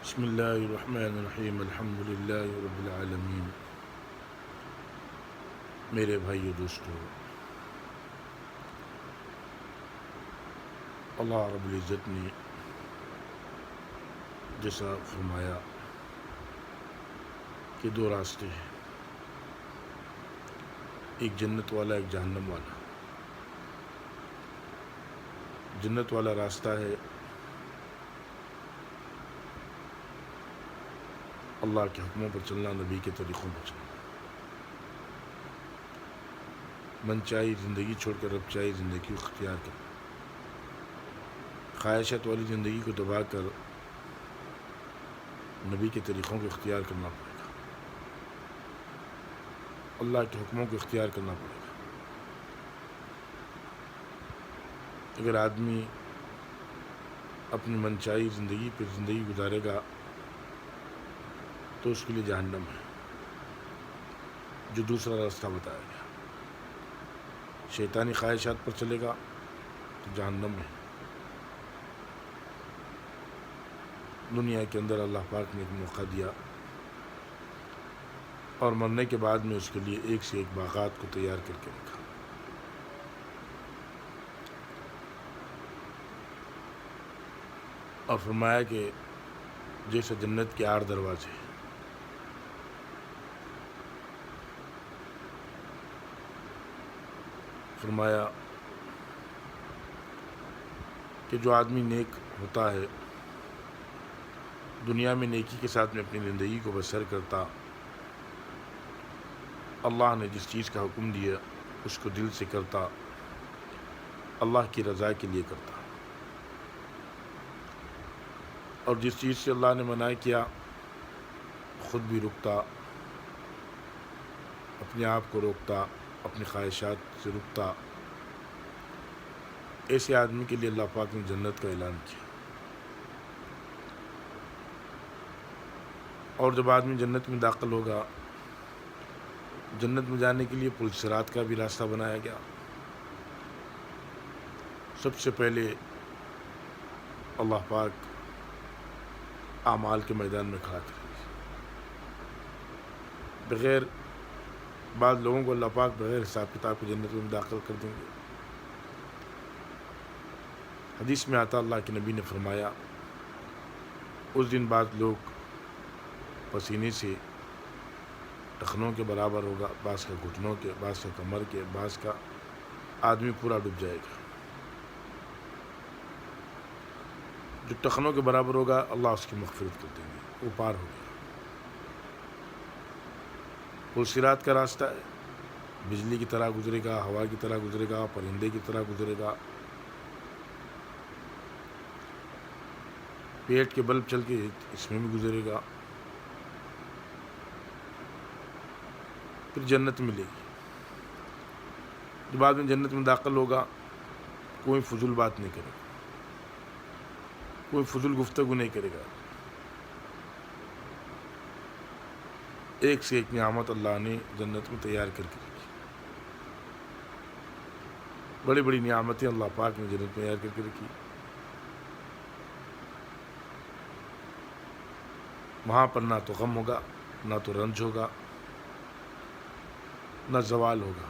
بسم اللہ الرحمن الرحیم الحمد للہ رب العالمین۔ میرے بھائیو دوستو، اللہ رب العزت نے جیسا فرمایا کہ دو راستے ہیں، ایک جنت والا ایک جہنم والا۔ جنت والا راستہ ہے اللہ کے حکموں پر چلنا، نبی کے طریقوں پر چلنا، من چاہی زندگی چھوڑ کر رب چاہی زندگی کو اختیار کرنا، خواہشات والی زندگی کو دبا کر نبی کے طریقوں کو اختیار کرنا پڑے گا، اللہ کے حکموں کو اختیار کرنا پڑے گا۔ اگر آدمی اپنی منچائی زندگی پہ زندگی گزارے گا تو اس کے لیے جہنم ہے۔ جو دوسرا راستہ بتایا گیا، شیطانی خواہشات پر چلے گا تو جہنم ہے۔ دنیا کے اندر اللہ پاک نے ایک موقع دیا اور مرنے کے بعد میں اس کے لیے ایک سے ایک باغات کو تیار کر کے رکھا۔ اور فرمایا کہ جیسے جنت کے 8 دروازے، فرمایا کہ جو آدمی نیک ہوتا ہے، دنیا میں نیکی کے ساتھ میں اپنی زندگی کو بسر کرتا، اللہ نے جس چیز کا حکم دیا اس کو دل سے کرتا، اللہ کی رضا کے لیے کرتا، اور جس چیز سے اللہ نے منع کیا خود بھی رکتا، اپنے آپ کو روکتا، اپنی خواہشات سے رکتا، ایسے آدمی کے لیے اللہ پاک نے جنت کا اعلان کیا۔ اور جب آدمی جنت میں داخل ہوگا، جنت میں جانے کے لیے پل صراط کا بھی راستہ بنایا گیا۔ سب سے پہلے اللہ پاک اعمال کے میدان میں کھڑا کریں گے۔ بغیر بعض لوگوں کو اللہ پاک بغیر حساب کتاب کی جنت میں داخل کر دیں گے۔ حدیث میں آتا، اللہ کے نبی نے فرمایا اس دن بعض لوگ پسینے سے ٹخنوں کے برابر ہوگا، بعض کا گھٹنوں کے، بعض کا کمر کے، بعض کا آدمی پورا ڈوب جائے گا۔ جو ٹخنوں کے برابر ہوگا اللہ اس کی مغفرت کر دیں گے، وہ پار ہو گیا۔ پل صراط کا راستہ ہے، بجلی کی طرح گزرے گا، ہوا کی طرح گزرے گا، پرندے کی طرح گزرے گا، پیٹ کے بلب چل کے اس میں بھی گزرے گا، پھر جنت ملے گی۔ جب آدمی جنت میں داخل ہوگا کوئی فضول بات نہیں کرے گا، کوئی فضول گفتگو نہیں کرے گا۔ ایک سے ایک نعمت اللہ نے جنت میں تیار کر کے رکھی، بڑی بڑی نعمتیں اللہ پاک نے جنت میں تیار کر کے رکھی۔ وہاں پر نہ تو غم ہوگا، نہ تو رنج ہوگا، نہ زوال ہوگا۔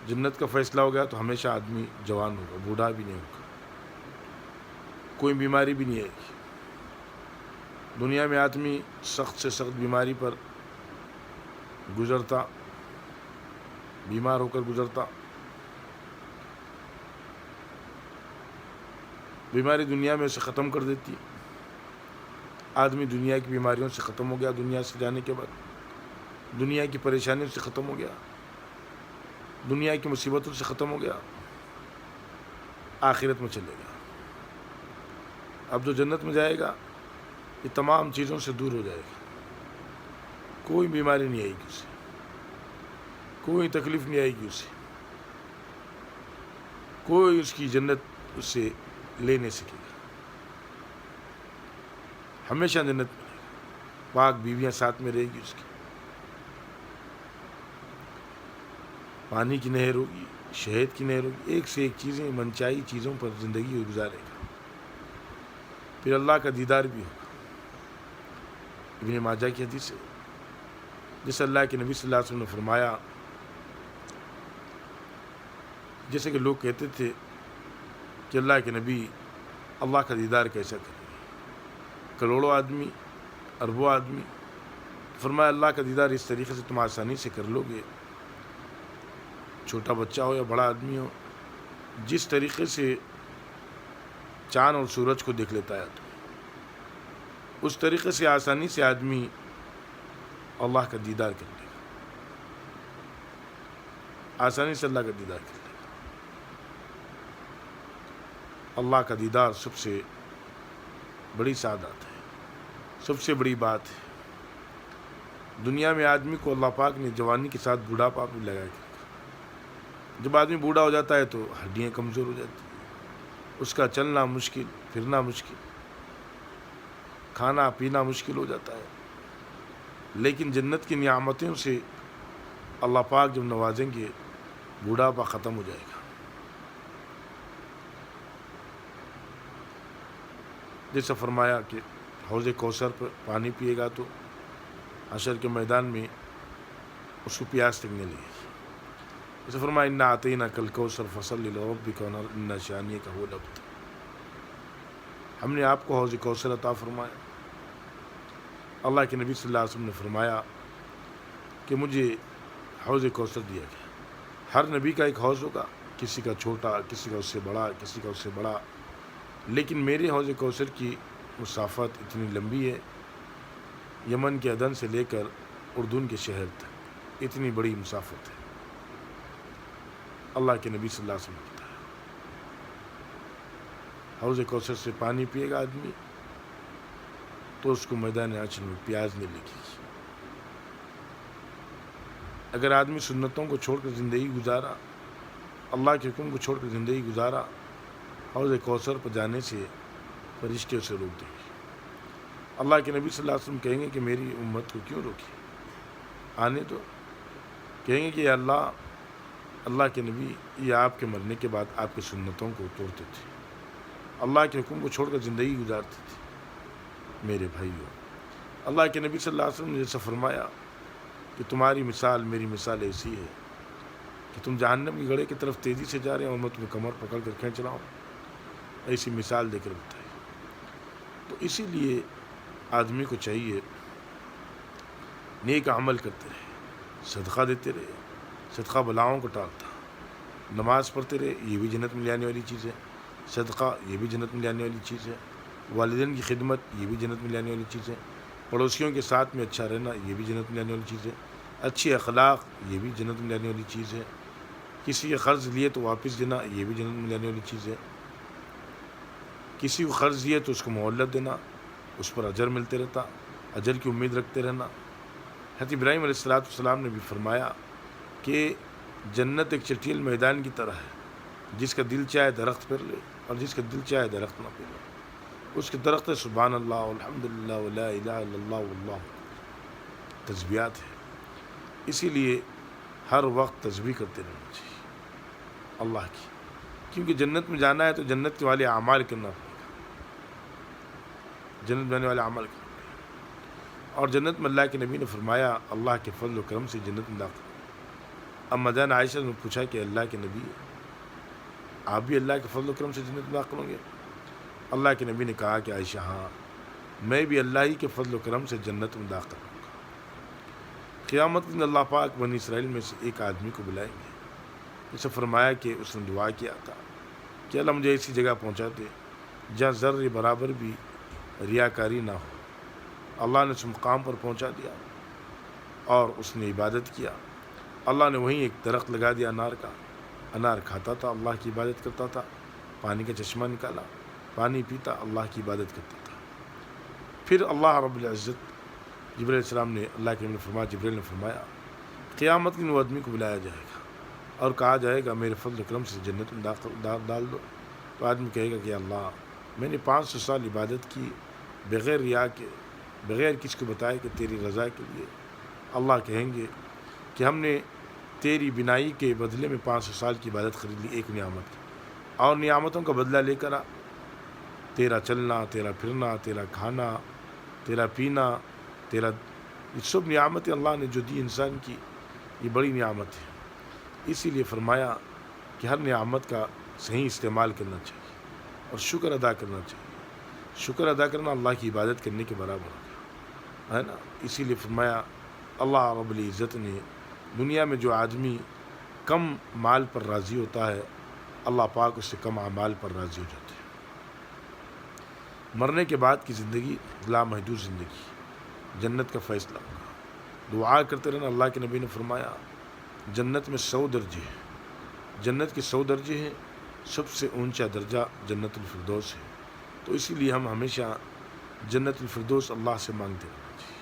جنت کا فیصلہ ہو گیا تو ہمیشہ آدمی جوان ہوگا، بوڑھا بھی نہیں ہوگا، کوئی بیماری بھی نہیں آئے گی۔ دنیا میں آدمی سخت سے سخت بیماری پر گزرتا، بیمار ہو کر گزرتا، بیماری دنیا میں اسے ختم کر دیتی۔ آدمی دنیا کی بیماریوں سے ختم ہو گیا، دنیا سے جانے کے بعد دنیا کی پریشانیوں سے ختم ہو گیا، دنیا کی مصیبتوں سے ختم ہو گیا، آخرت میں چلے گا۔ اب جو جنت میں جائے گا یہ تمام چیزوں سے دور ہو جائے گا، کوئی بیماری نہیں آئے گی اسے، کوئی تکلیف نہیں آئے گی اسے، کوئی اس کی جنت اس سے لے نہیں سکے گا، ہمیشہ جنت میں رہے گا، پاک بیویاں ساتھ میں رہے گی اس کی، پانی کی نہر ہوگی، شہد کی نہر ہوگی، ایک سے ایک چیزیں منچائی چیزوں پر زندگی گزارے گا۔ پھر اللہ کا دیدار بھی ہوگا۔ ابن ماجہ کی حدیث ہے، جیسے اللہ کے نبی صلی اللہ علیہ وسلم نے فرمایا، جیسے کہ لوگ کہتے تھے کہ اللہ کے نبی اللہ کا دیدار کیسا کریں، کروڑوں آدمی، اربوں آدمی، فرمایا اللہ کا دیدار اس طریقے سے تم آسانی سے کر لو گے، چھوٹا بچہ ہو یا بڑا آدمی ہو، جس طریقے سے چاند اور سورج کو دیکھ لیتا ہے تو اس طریقے سے آسانی سے آدمی اللہ کا دیدار کر لے گا، آسانی سے اللہ کا دیدار کر لے گا۔ اللہ کا دیدار سب سے بڑی سعادت ہے، سب سے بڑی بات ہے۔ دنیا میں آدمی کو اللہ پاک نے جوانی کے ساتھ بوڑھاپا بھی لگایا گیا۔ جب آدمی بوڑھا ہو جاتا ہے تو ہڈیاں کمزور ہو جاتی ہیں، اس کا چلنا مشکل، پھرنا مشکل، کھانا پینا مشکل ہو جاتا ہے۔ لیکن جنت کی نعمتوں سے اللہ پاک جب نوازیں گے، بوڑھاپا ختم ہو جائے گا۔ جیسا فرمایا کہ حوض کوثر پر پانی پیے گا تو حشر کے میدان میں اس کو پیاس لگنے لگے گی۔ جیسے فرمایا انا اعطیناک الکوثر فصلی لربک وانحر ان شانئک هو الابتر، ہم نے آپ کو حوض کوثر عطا فرمایا۔ اللہ کے نبی صلی اللہ علیہ وسلم نے فرمایا کہ مجھے حوض کوثر دیا گیا۔ ہر نبی کا ایک حوض ہوگا، کسی کا چھوٹا، کسی کا اس سے بڑا، کسی کا اس سے بڑا، لیکن میرے حوض کوثر کی مسافت اتنی لمبی ہے، یمن کے عدن سے لے کر اردن کے شہر تک اتنی بڑی مسافت ہے۔ اللہ کے نبی صلی اللہ علیہ وسلم نے بتایا، حوض کوثر سے پانی پیے گا آدمی تو اس کو میدان حشر میں پیاس نہیں لگے گی۔ اگر آدمی سنتوں کو چھوڑ کر زندگی گزارا، اللہ کے حکم کو چھوڑ کر زندگی گزارا، حوض کوثر پر جانے سے فرشتے اسے روک دیں گے۔ اللہ کے نبی صلی اللہ علیہ وسلم کہیں گے کہ میری امت کو کیوں روکی، آنے دو۔ کہیں گے کہ یا اللہ کے نبی، یہ آپ کے مرنے کے بعد آپ کی سنتوں کو توڑتے تھے، اللہ کے حکم کو چھوڑ کر زندگی گزارتے تھے۔ میرے بھائیو، اللہ کے نبی صلی اللہ علیہ وسلم نے جیسا فرمایا کہ تمہاری مثال میری مثال ایسی ہے کہ تم جہنم کی گڑھے کی طرف تیزی سے جا رہے ہیں اور میں تمہیں کمر پکڑ کر کھینچ رہا ہوں، ایسی مثال دے کر بتائی۔ تو اسی لیے آدمی کو چاہیے نیک عمل کرتے رہے، صدقہ دیتے رہے، صدقہ بلاؤں کو ٹالتا، نماز پڑھتے رہے، یہ بھی جنت میں لے آنے والی چیز ہے، صدقہ یہ بھی جنت میں لے آنے والی چیز ہے، والدین کی خدمت یہ بھی جنت میں لے آنے والی چیز ہے، پڑوسیوں کے ساتھ میں اچھا رہنا یہ بھی جنت میں لے آنے والی چیز ہے، اچھی اخلاق یہ بھی جنت میں لے آنے والی چیز ہے، کسی کے قرض لیے تو واپس دینا یہ بھی جنت میں لے آنے والی چیز ہے، کسی کو قرض دیے تو اس کو مہلت دینا، اس پر اجر ملتے رہتا، اجر کی امید رکھتے رہنا۔ حضرت ابراہیم علیہ السلام نے بھی فرمایا کہ جنت ایک چٹیل میدان کی طرح ہے، جس کا دل چاہے درخت پر لے اور جس کا دل چاہے درخت نہ پہ لے۔ اس کے درخت سبحان اللہ والحمدللہ ولا الہ الا اللہ واللہ تسبیحات ہے۔ اسی لیے ہر وقت تسبیح کرتے رہنا چاہیے اللہ کی، کیونکہ جنت میں جانا ہے تو جنت والے اعمال کرنا پڑے گا، جنت میں جانے والے عمل کرنا پڑے گا۔ اور جنت میں اللہ کے نبی نے فرمایا اللہ کے فضل و کرم سے جنت میں داخل۔ اما جان عائشہ نے پوچھا کہ اللہ کے نبی آپ بھی اللہ کے فضل و کرم سے جنت میں داخل ہوں گے؟ اللہ کے نبی نے کہا کہ عائشہ ہاں، میں بھی اللہ ہی کے فضل و کرم سے جنت میں داخل ہوں گا۔ قیامت میں اللہ پاک بنی اسرائیل میں سے ایک آدمی کو بلائیں گے، اسے فرمایا کہ اس نے دعا کیا تھا کہ اللہ مجھے ایسی جگہ پہنچا دے جہاں ذرے برابر بھی ریاکاری نہ ہو۔ اللہ نے اس مقام پر پہنچا دیا اور اس نے عبادت کیا۔ اللہ نے وہیں ایک درخت لگا دیا انار کا، انار کھاتا تھا، اللہ کی عبادت کرتا تھا، پانی کا چشمہ نکالا، پانی پیتا، اللہ کی عبادت کرتا تھا۔ پھر اللہ رب العزت جبریل علیہ السلام نے اللہ کے نبی نے فرمایا، جبریل نے فرمایا قیامت کے دن وہ آدمی کو بلایا جائے گا اور کہا جائے گا میرے فضل و کرم سے جنت میں ڈال دو۔ تو آدمی کہے گا کہ اللہ میں نے 500 سال عبادت کی بغیر ریا کے، بغیر کسی کو بتائے کہ تیری رضا کے لیے۔ اللہ کہیں گے کہ ہم نے تیری بینائی کے بدلے میں 500 سال کی عبادت خرید لی ایک نعمت کی، اور نعمتوں کا بدلہ لے کر تیرا چلنا، تیرا پھرنا، تیرا کھانا، تیرا پینا، تیرا، یہ سب نعمتیں اللہ نے جو دی انسان کی، یہ بڑی نعمت ہے۔ اسی لیے فرمایا کہ ہر نعمت کا صحیح استعمال کرنا چاہیے اور شکر ادا کرنا چاہیے۔ شکر ادا کرنا اللہ کی عبادت کرنے کے برابر ہو گیا، ہے نا۔ اسی لیے فرمایا اللہ رب العزت نے دنیا میں جو آدمی کم مال پر راضی ہوتا ہے، اللہ پاک اس سے کم اعمال پر راضی ہو جاتے ہیں۔ مرنے کے بعد کی زندگی لامحدود زندگی، جنت کا فیصلہ ہوگا۔ دعا کرتے رہنا۔ اللہ کے نبی نے فرمایا جنت میں 100 درجے ہیں، جنت کے 100 درجے ہیں، سب سے اونچا درجہ جنت الفردوس ہے۔ تو اسی لیے ہم ہمیشہ جنت الفردوس اللہ سے مانگتے رہنا چاہیے۔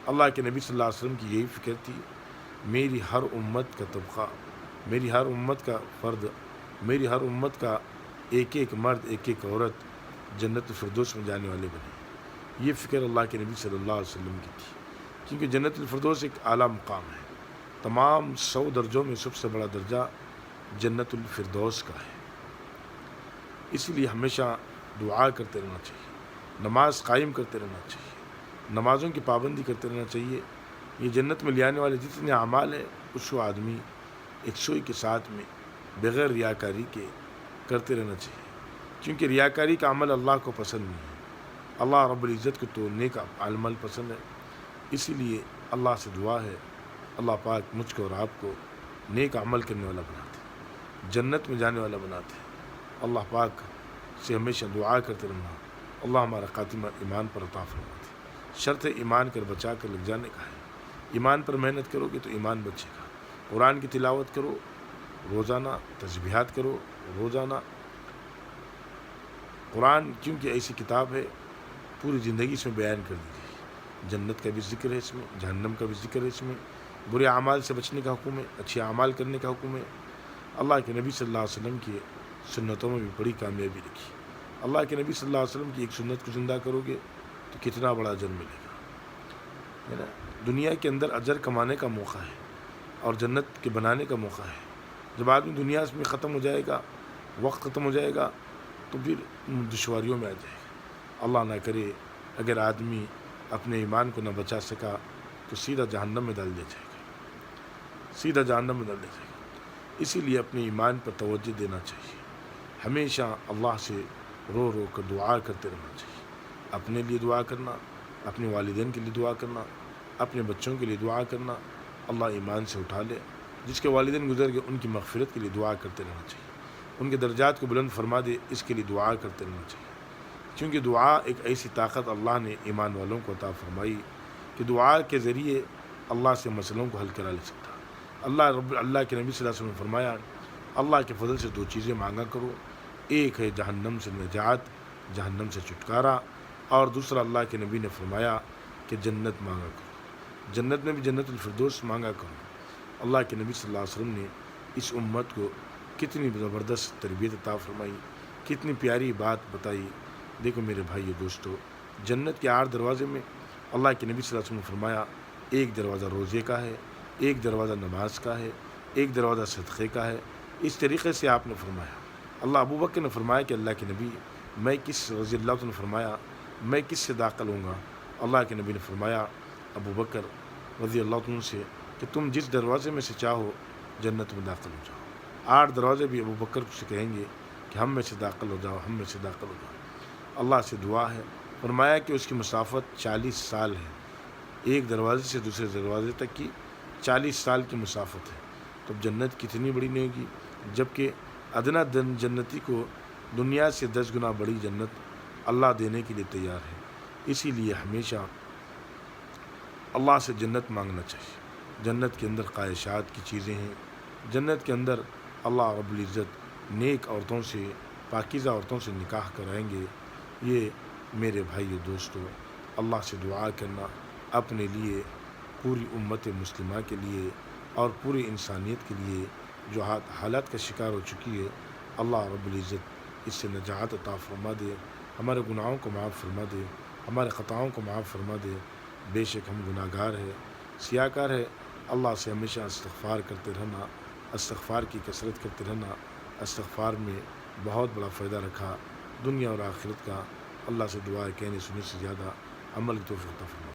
اللہ کے نبی صلی اللہ علیہ وسلم کی یہی فکر تھی، میری ہر امت کا طبقہ، میری ہر امت کا فرد، میری ہر امت کا ایک ایک مرد، ایک ایک عورت جنت الفردوس میں جانے والے بنے۔ یہ فکر اللہ کے نبی صلی اللہ علیہ وسلم کی تھی، کیونکہ جنت الفردوس ایک اعلیٰ مقام ہے۔ تمام 100 درجوں میں سب سے بڑا درجہ جنت الفردوس کا ہے۔ اسی لیے ہمیشہ دعا کرتے رہنا چاہیے، نماز قائم کرتے رہنا چاہیے، نمازوں کی پابندی کرتے رہنا چاہیے۔ یہ جنت میں لے آنے والے جتنے اعمال ہیں اس کو آدمی یکسوئی کے ساتھ میں بغیر ریاکاری کے کرتے رہنا چاہیے، کیونکہ ریاکاری کا عمل اللہ کو پسند نہیں ہے۔ اللہ رب العزت کو تو نیک عمل پسند ہے۔ اسی لیے اللہ سے دعا ہے اللہ پاک مجھ کو اور آپ کو نیک عمل کرنے والا بناتے، جنت میں جانے والا بناتے۔ اللہ پاک سے ہمیشہ دعا کرتے رہنا، اللہ ہمارا خاتمہ ایمان پر عطا فرماتے۔ شرط ایمان کر بچا کر لگ جانے کا ہے۔ ایمان پر محنت کرو گے تو ایمان بچے گا۔ قرآن کی تلاوت کرو روزانہ، تسبیحات کرو روزانہ۔ قرآن کیونکہ ایسی کتاب ہے پوری زندگی اس میں بیان کر دی گئی۔ جنت کا بھی ذکر ہے اس میں، جہنم کا بھی ذکر ہے اس میں، برے اعمال سے بچنے کا حکم ہے، اچھے اعمال کرنے کا حکم ہے۔ اللہ کے نبی صلی اللہ علیہ وسلم کی سنتوں میں بھی بڑی کامیابی رکھی۔ اللہ کے نبی صلی اللہ علیہ وسلم کی ایک سنت کو زندہ کرو گے تو کتنا بڑا اجر ملے گا، ہے نا۔ دنیا کے اندر اجر کمانے کا موقع ہے اور جنت کے بنانے کا موقع ہے۔ جب آدمی دنیا میں ختم ہو جائے گا، وقت ختم ہو جائے گا تو پھر دشواریوں میں آ جائے گا۔ اللہ نہ کرے اگر آدمی اپنے ایمان کو نہ بچا سکا تو سیدھا جہنم میں ڈال دیا جائے گا، سیدھا جہنم میں ڈال دیا جائے گا۔ اسی لیے اپنے ایمان پر توجہ دینا چاہیے، ہمیشہ اللہ سے رو رو کر دعا کرتے رہنا چاہیے۔ اپنے لیے دعا کرنا، اپنے والدین کے لیے دعا کرنا، اپنے بچوں کے لیے دعا کرنا، اللہ ایمان سے اٹھا لے۔ جس کے والدین گزر گئے ان کی مغفرت کے لیے دعا کرتے رہنا چاہیے، ان کے درجات کو بلند فرما دے اس کے لیے دعا کرتے رہنا چاہیے، کیونکہ دعا ایک ایسی طاقت اللہ نے ایمان والوں کو عطا فرمائی کہ دعا کے ذریعے اللہ سے مسئلوں کو حل کرا لے سکتا۔ اللہ کے نبی صلی اللہ علیہ وسلم نے فرمایا اللہ کے فضل سے 2 چیزیں مانگا کرو، ایک ہے جہنم سے نجات، جہنم سے چھٹکارا، اور دوسرا اللہ کے نبی نے فرمایا کہ جنت مانگا کرو، جنت میں بھی جنت الفردوس مانگا کرو۔ اللہ کے نبی صلی اللہ علیہ وسلم نے اس امت کو کتنی زبردست تربیت عطا فرمائی، کتنی پیاری بات بتائی۔ دیکھو میرے بھائی دوستو، جنت کے 8 دروازے میں اللہ کے نبی صلی اللہ علیہ وسلم نے فرمایا ایک دروازہ روزے کا ہے، ایک دروازہ نماز کا ہے، ایک دروازہ صدقے کا ہے۔ اس طریقے سے آپ نے فرمایا۔ اللہ ابو بکر نے فرمایا کہ اللہ کے نبی میں کس رضی اللہ عنہ نے فرمایا میں کس سے داخل ہوں گا؟ اللہ کے نبی نے فرمایا ابو بکر رضی اللہ عنہ سے کہ تم جس دروازے میں سے چاہو جنت میں داخل ہو جاؤ۔ 8 دروازے بھی ابو بکر سے کہیں گے کہ ہم میں سے داخل ہو جاؤ، ہم میں سے داخل ہو جاؤ۔ اللہ سے دعا ہے، فرمایا کہ اس کی مسافت 40 سال ہے، ایک دروازے سے دوسرے دروازے تک کی 40 سال کی مسافت ہے۔ تو جنت کتنی بڑی نہیں ہوگی، جبکہ ادنا جنتی کو دنیا سے 10 گنا بڑی جنت اللہ دینے کے لیے تیار ہے۔ اسی لیے ہمیشہ اللہ سے جنت مانگنا چاہیے۔ جنت کے اندر خواہشات کی چیزیں ہیں، جنت کے اندر اللہ رب العزت نیک عورتوں سے، پاکیزہ عورتوں سے نکاح کرائیں گے۔ یہ میرے بھائی دوستو، اللہ سے دعا کرنا اپنے لیے، پوری امت مسلمہ کے لیے اور پوری انسانیت کے لیے جو حالات کا شکار ہو چکی ہے، اللہ رب العزت اس سے نجات عطا فرما دے، ہمارے گناہوں کو معاف فرما دے، ہمارے خطاؤں کو معاف فرما دے۔ بے شک ہم گناہ گار ہے، سیاہ کار ہے۔ اللہ سے ہمیشہ استغفار کرتے رہنا، استغفار کی کثرت کرتے رہنا۔ استغفار میں بہت بڑا فائدہ رکھا۔ دنیا اور آخرت کا۔ اللہ سے دعا ہے کہنے سننے سے زیادہ عمل کی توفیق عطا فرمائے۔